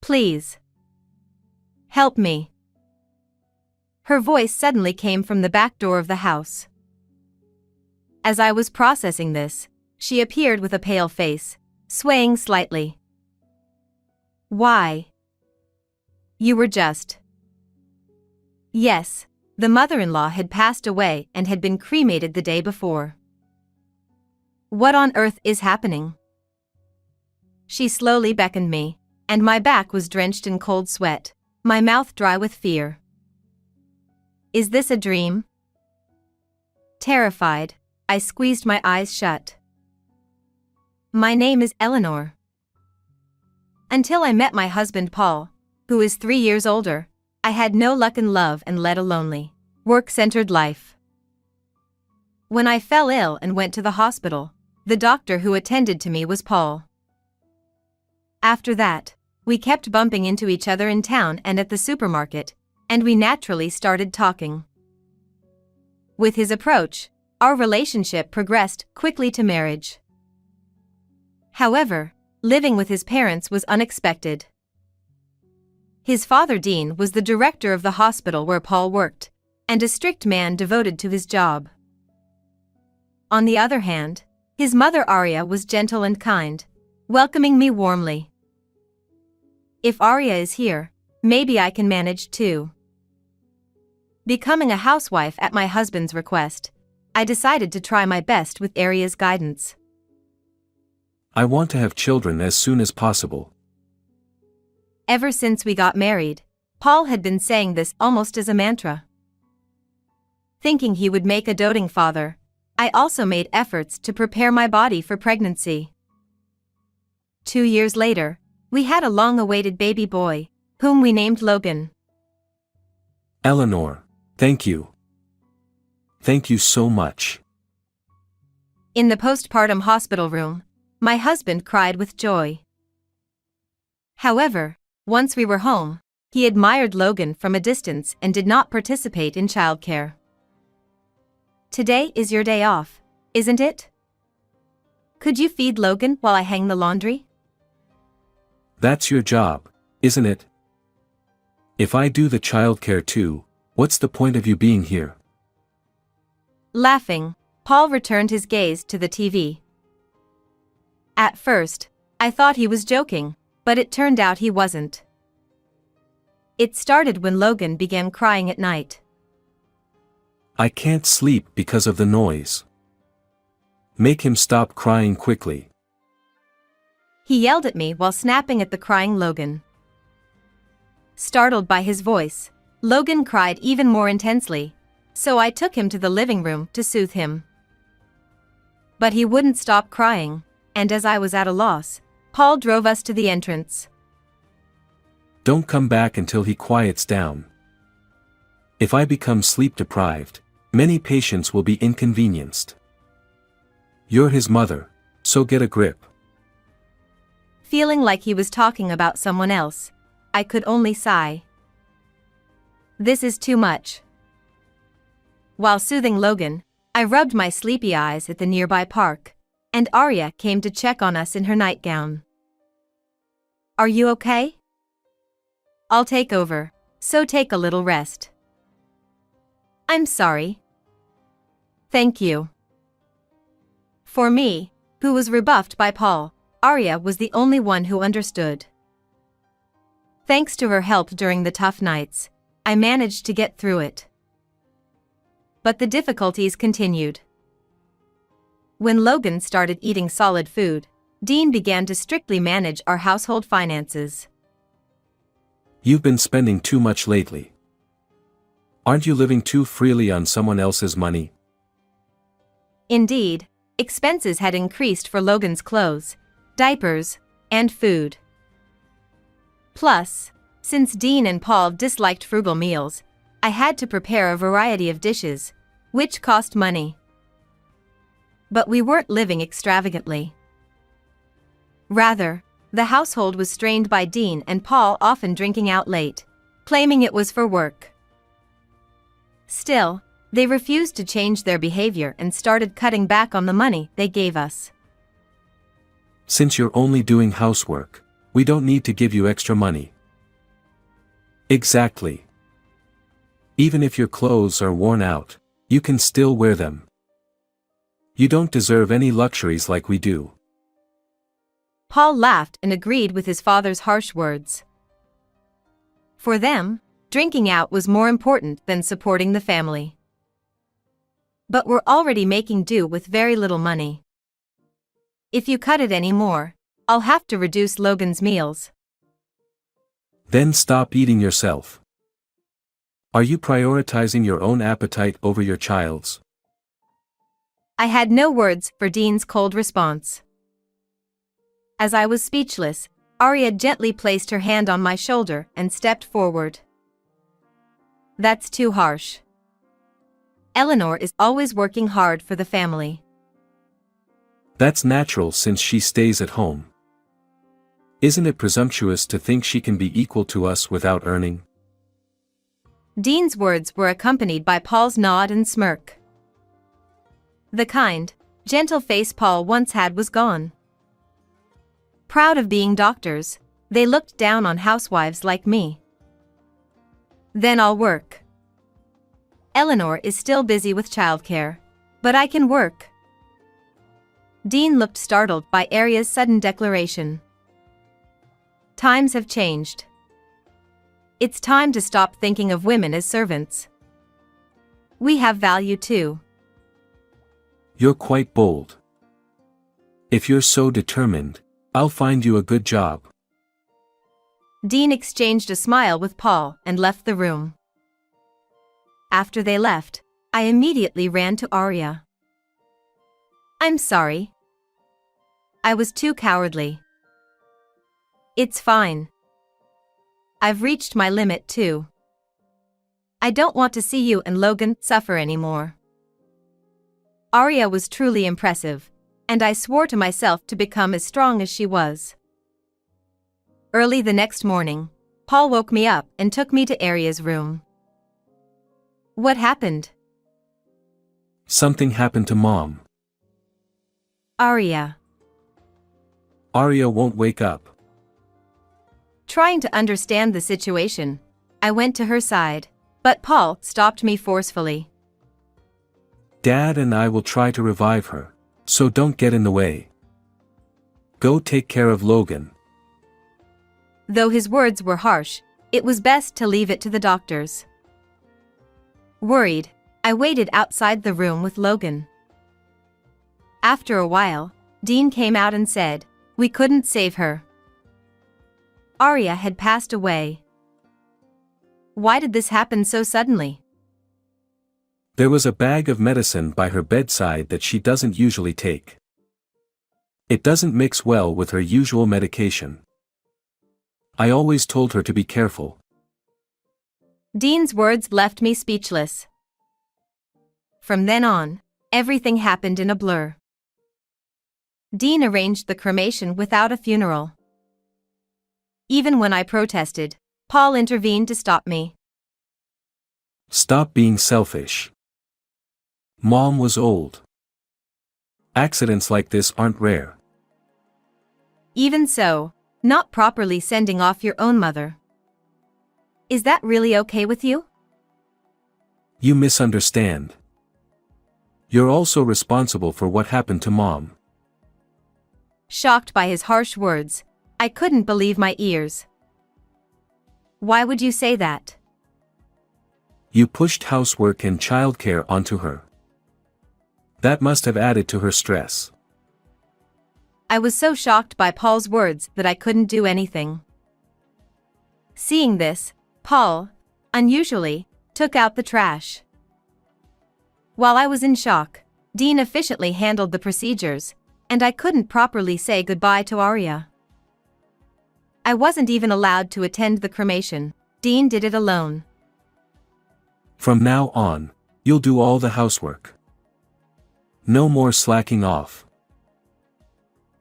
Please. Help me. Her voice suddenly came from the back door of the house. As I was processing this, she appeared with a pale face, swaying slightly. Why? You were just... Yes, the mother-in-law had passed away and had been cremated the day before. What on earth is happening? She slowly beckoned me, and my back was drenched in cold sweat, my mouth dry with fear. Is this a dream? Terrified, I squeezed my eyes shut. My name is Eleanor. Until I met my husband Paul, who is 3 years older, I had no luck in love and led a lonely, work-centered life. When I fell ill and went to the hospital, the doctor who attended to me was Paul. After that, we kept bumping into each other in town and at the supermarket, and we naturally started talking. With his approach, our relationship progressed quickly to marriage. However, living with his parents was unexpected. His father Dean was the director of the hospital where Paul worked, and a strict man devoted to his job. On the other hand, his mother Arya was gentle and kind, welcoming me warmly. If Arya is here, maybe I can manage too. Becoming a housewife at my husband's request, I decided to try my best with Arya's guidance. I want to have children as soon as possible. Ever since we got married, Paul had been saying this almost as a mantra. Thinking he would make a doting father, I also made efforts to prepare my body for pregnancy. 2 years later, we had a long-awaited baby boy, whom we named Logan. Eleanor, thank you. Thank you so much. In the postpartum hospital room, my husband cried with joy. However, once we were home, he admired Logan from a distance and did not participate in childcare. Today is your day off, isn't it? Could you feed Logan while I hang the laundry? That's your job, isn't it? If I do the childcare too, what's the point of you being here? Laughing, Paul returned his gaze to the TV. At first, I thought he was joking, but it turned out he wasn't. It started when Logan began crying at night. I can't sleep because of the noise. Make him stop crying quickly. He yelled at me while snapping at the crying Logan. Startled by his voice, Logan cried even more intensely, so I took him to the living room to soothe him. But he wouldn't stop crying, and as I was at a loss, Paul drove us to the entrance. Don't come back until he quiets down. If I become sleep-deprived, many patients will be inconvenienced. You're his mother, so get a grip. Feeling like he was talking about someone else, I could only sigh. This is too much. While soothing Logan, I rubbed my sleepy eyes at the nearby park, and Arya came to check on us in her nightgown. Are you okay? I'll take over, so take a little rest. I'm sorry. Thank you. For me, who was rebuffed by Paul, Arya was the only one who understood. Thanks to her help during the tough nights, I managed to get through it. But the difficulties continued. When Logan started eating solid food, Dean began to strictly manage our household finances. You've been spending too much lately. Aren't you living too freely on someone else's money? Indeed, expenses had increased for Logan's clothes, diapers, and food. Plus, since Dean and Paul disliked frugal meals, I had to prepare a variety of dishes, which cost money. But we weren't living extravagantly. Rather, the household was strained by Dean and Paul often drinking out late, claiming it was for work. Still, they refused to change their behavior and started cutting back on the money they gave us. Since you're only doing housework, we don't need to give you extra money. Exactly. Even if your clothes are worn out, you can still wear them. You don't deserve any luxuries like we do. Paul laughed and agreed with his father's harsh words. For them, drinking out was more important than supporting the family. But we're already making do with very little money. If you cut it any more, I'll have to reduce Logan's meals. Then stop eating yourself. Are you prioritizing your own appetite over your child's? I had no words for Dean's cold response. As I was speechless, Arya gently placed her hand on my shoulder and stepped forward. That's too harsh. Eleanor is always working hard for the family. That's natural since she stays at home. Isn't it presumptuous to think she can be equal to us without earning? Dean's words were accompanied by Paul's nod and smirk. The kind, gentle face Paul once had was gone. Proud of being doctors, they looked down on housewives like me. Then I'll work. Eleanor is still busy with childcare, but I can work. Dean looked startled by Arya's sudden declaration. Times have changed. It's time to stop thinking of women as servants. We have value too. You're quite bold. If you're so determined, I'll find you a good job. Dean exchanged a smile with Paul and left the room. After they left, I immediately ran to Arya. I'm sorry. I was too cowardly. It's fine. I've reached my limit too. I don't want to see you and Logan suffer anymore. Arya was truly impressive, and I swore to myself to become as strong as she was. Early the next morning, Paul woke me up and took me to Arya's room. What happened? Something happened to Mom. Arya. Arya won't wake up. Trying to understand the situation, I went to her side, but Paul stopped me forcefully. Dad and I will try to revive her, so don't get in the way. Go take care of Logan. Though his words were harsh, it was best to leave it to the doctors. Worried, I waited outside the room with Logan. After a while, Dean came out and said, we couldn't save her. Arya had passed away. Why did this happen so suddenly? There was a bag of medicine by her bedside that she doesn't usually take. It doesn't mix well with her usual medication. I always told her to be careful. Dean's words left me speechless. From then on, everything happened in a blur. Dean arranged the cremation without a funeral. Even when I protested, Paul intervened to stop me. Stop being selfish. Mom was old. Accidents like this aren't rare. Even so, not properly sending off your own mother. Is that really okay with you? You misunderstand. You're also responsible for what happened to Mom. Shocked by his harsh words, I couldn't believe my ears. Why would you say that? You pushed housework and childcare onto her. That must have added to her stress. I was so shocked by Paul's words that I couldn't do anything. Seeing this, Paul, unusually, took out the trash. While I was in shock, Dean efficiently handled the procedures, and I couldn't properly say goodbye to Arya. I wasn't even allowed to attend the cremation. Dean did it alone. From now on, you'll do all the housework. No more slacking off.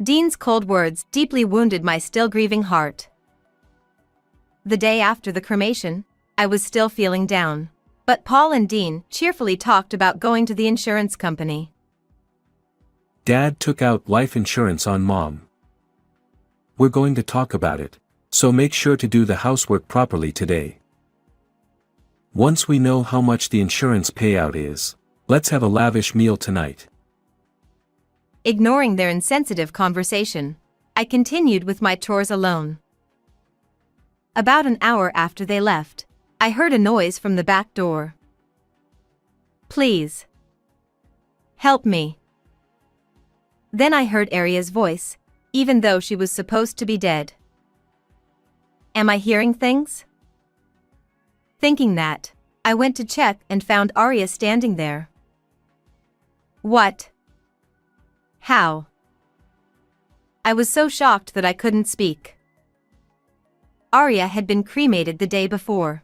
Dean's cold words deeply wounded my still grieving heart. The day after the cremation, I was still feeling down, but Paul and Dean cheerfully talked about going to the insurance company. Dad took out life insurance on Mom. We're going to talk about it, so make sure to do the housework properly today. Once we know how much the insurance payout is, let's have a lavish meal tonight. Ignoring their insensitive conversation, I continued with my chores alone. About an hour after they left, I heard a noise from the back door. "Please. Help me." Then I heard Aria's voice, even though she was supposed to be dead. Am I hearing things? Thinking that, I went to check and found Aria standing there. What? How? I was so shocked that I couldn't speak. Aria had been cremated the day before.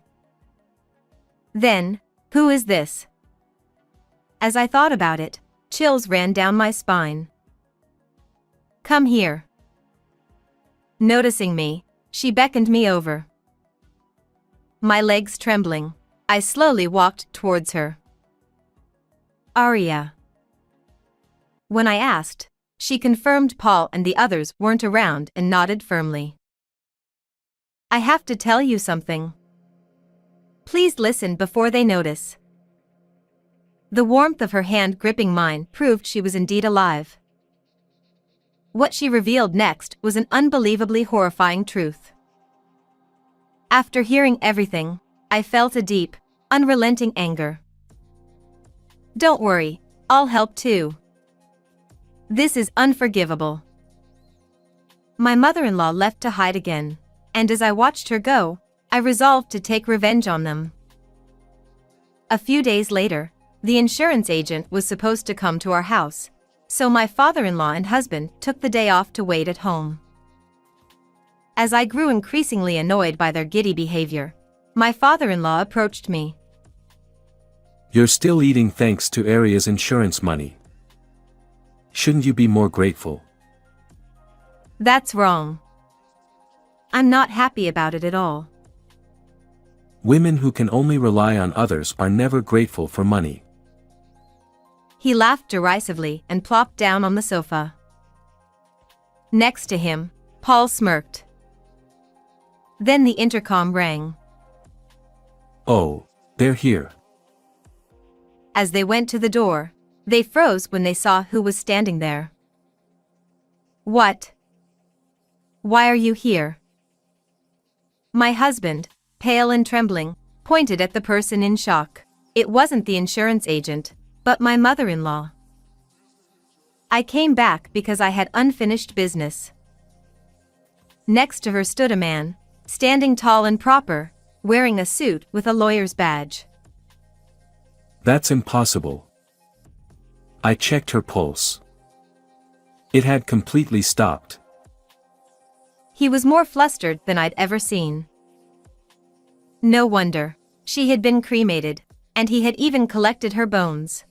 Then, who is this? As I thought about it, chills ran down my spine. Come here. Noticing me, she beckoned me over. My legs trembling, I slowly walked towards her. Aria. When I asked, she confirmed Paul and the others weren't around and nodded firmly. I have to tell you something. Please listen before they notice. The warmth of her hand gripping mine proved she was indeed alive. What she revealed next was an unbelievably horrifying truth. After hearing everything, I felt a deep, unrelenting anger. Don't worry, I'll help too. This is unforgivable. My mother-in-law left to hide again, and as I watched her go, I resolved to take revenge on them. A few days later, the insurance agent was supposed to come to our house, so my father-in-law and husband took the day off to wait at home. As I grew increasingly annoyed by their giddy behavior, my father-in-law approached me. You're still eating thanks to Aria's insurance money. Shouldn't you be more grateful? That's wrong. I'm not happy about it at all. Women who can only rely on others are never grateful for money. He laughed derisively and plopped down on the sofa. Next to him, Paul smirked. Then the intercom rang. Oh, they're here. As they went to the door, they froze when they saw who was standing there. What? Why are you here? My husband, pale and trembling, pointed at the person in shock. It wasn't the insurance agent, but my mother-in-law. I came back because I had unfinished business. Next to her stood a man, standing tall and proper, wearing a suit with a lawyer's badge. That's impossible. I checked her pulse. It had completely stopped. He was more flustered than I'd ever seen. No wonder. She had been cremated, and he had even collected her bones.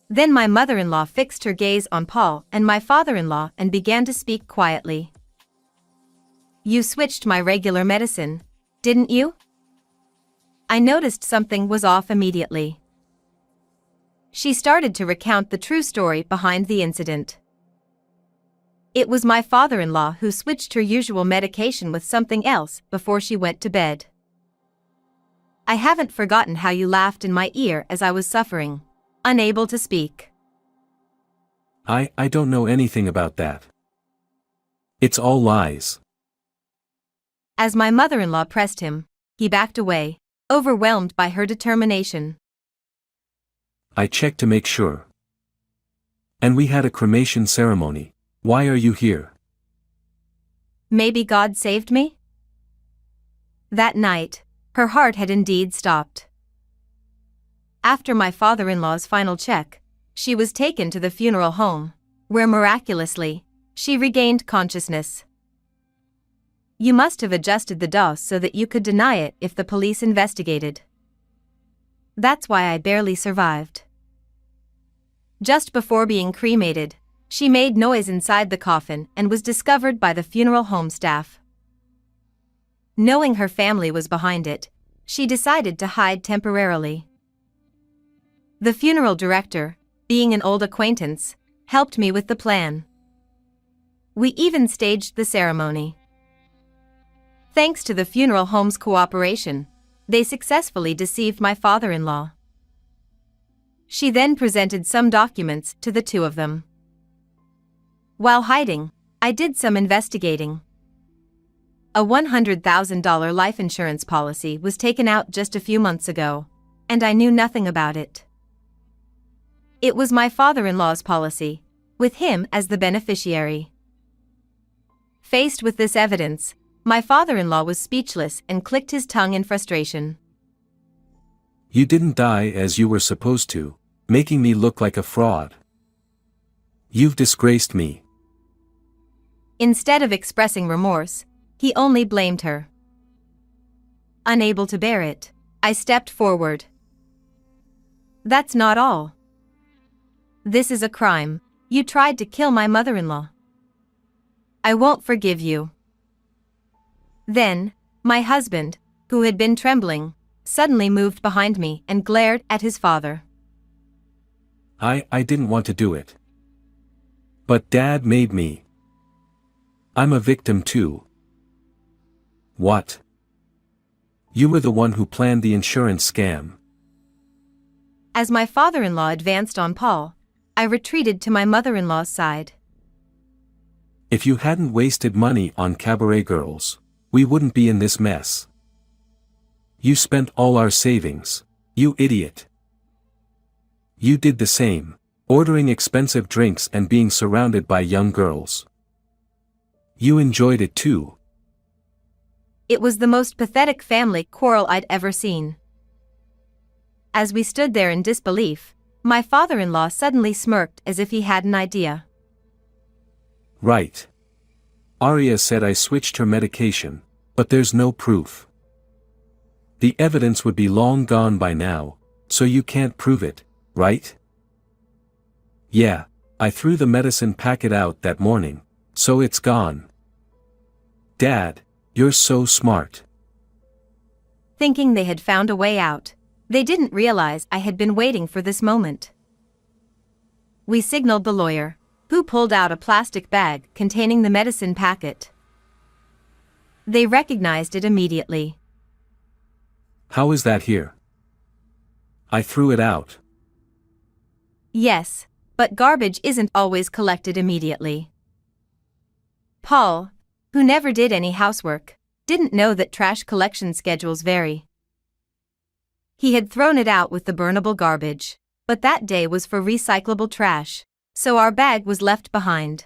Then my mother-in-law fixed her gaze on Paul and my father-in-law and began to speak quietly. You switched my regular medicine, didn't you? I noticed something was off immediately. She started to recount the true story behind the incident. It was my father-in-law who switched her usual medication with something else before she went to bed. I haven't forgotten how you laughed in my ear as I was suffering, unable to speak. I don't know anything about that. It's all lies. As my mother-in-law pressed him, he backed away, overwhelmed by her determination. I checked to make sure. And we had a cremation ceremony. Why are you here? Maybe God saved me? That night, her heart had indeed stopped. After my father-in-law's final check, she was taken to the funeral home, where miraculously, she regained consciousness. You must have adjusted the dose so that you could deny it if the police investigated. That's why I barely survived. Just before being cremated, she made noise inside the coffin and was discovered by the funeral home staff. Knowing her family was behind it, she decided to hide temporarily. The funeral director, being an old acquaintance, helped me with the plan. We even staged the ceremony. Thanks to the funeral home's cooperation, they successfully deceived my father-in-law. She then presented some documents to the two of them. While hiding, I did some investigating. A $100,000 life insurance policy was taken out just a few months ago, and I knew nothing about it. It was my father-in-law's policy, with him as the beneficiary. Faced with this evidence, my father-in-law was speechless and clicked his tongue in frustration. You didn't die as you were supposed to, making me look like a fraud. You've disgraced me. Instead of expressing remorse, he only blamed her. Unable to bear it, I stepped forward. That's not all. This is a crime. You tried to kill my mother-in-law. I won't forgive you. Then, my husband, who had been trembling, suddenly moved behind me and glared at his father. I didn't want to do it. But Dad made me. I'm a victim too. What? You were the one who planned the insurance scam. As my father-in-law advanced on Paul, I retreated to my mother-in-law's side. If you hadn't wasted money on cabaret girls, we wouldn't be in this mess. You spent all our savings, you idiot. You did the same, ordering expensive drinks and being surrounded by young girls. You enjoyed it too. It was the most pathetic family quarrel I'd ever seen. As we stood there in disbelief, my father-in-law suddenly smirked as if he had an idea. Right. Arya said I switched her medication, but there's no proof. The evidence would be long gone by now, so you can't prove it, right? Yeah, I threw the medicine packet out that morning, so it's gone. Dad, you're so smart. Thinking they had found a way out, they didn't realize I had been waiting for this moment. We signaled the lawyer, who pulled out a plastic bag containing the medicine packet. They recognized it immediately. How is that here? I threw it out. Yes, but garbage isn't always collected immediately. Paul, who never did any housework, didn't know that trash collection schedules vary. He had thrown it out with the burnable garbage, but that day was for recyclable trash, so our bag was left behind.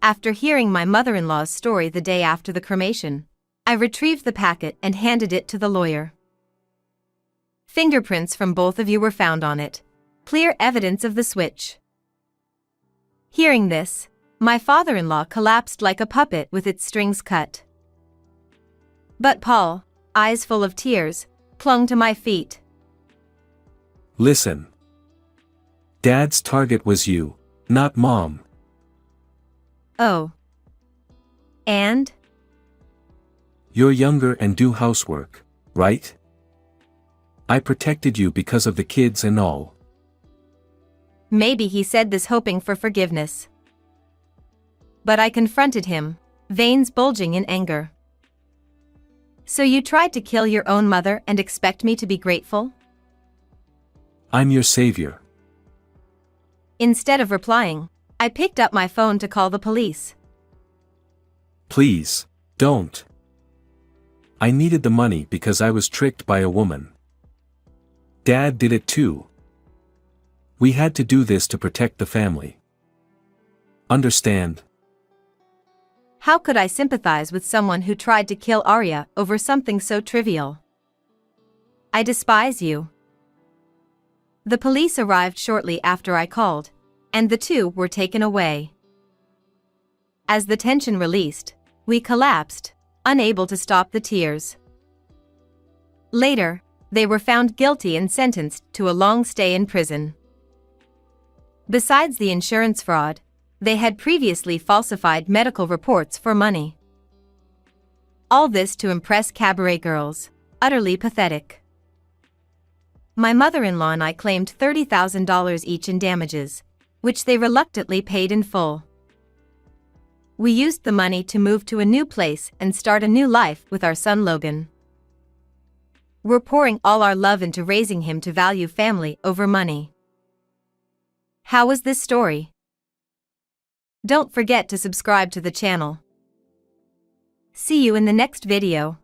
After hearing my mother-in-law's story the day after the cremation, I retrieved the packet and handed it to the lawyer. Fingerprints from both of you were found on it, clear evidence of the switch. Hearing this, my father-in-law collapsed like a puppet with its strings cut. But Paul, eyes full of tears, clung to my feet. Listen. Dad's target was you, not Mom. Oh. And? You're younger and do housework, right? I protected you because of the kids and all. Maybe he said this hoping for forgiveness. But I confronted him, veins bulging in anger. So you tried to kill your own mother and expect me to be grateful? I'm your savior. Instead of replying, I picked up my phone to call the police. Please, don't. I needed the money because I was tricked by a woman. Dad did it too. We had to do this to protect the family. Understand? How could I sympathize with someone who tried to kill Arya over something so trivial? I despise you. The police arrived shortly after I called, and the two were taken away. As the tension released, we collapsed, unable to stop the tears. Later, they were found guilty and sentenced to a long stay in prison. Besides the insurance fraud, they had previously falsified medical reports for money. All this to impress cabaret girls, utterly pathetic. My mother-in-law and I claimed $30,000 each in damages, which they reluctantly paid in full. We used the money to move to a new place and start a new life with our son Logan. We're pouring all our love into raising him to value family over money. How was this story? Don't forget to subscribe to the channel. See you in the next video.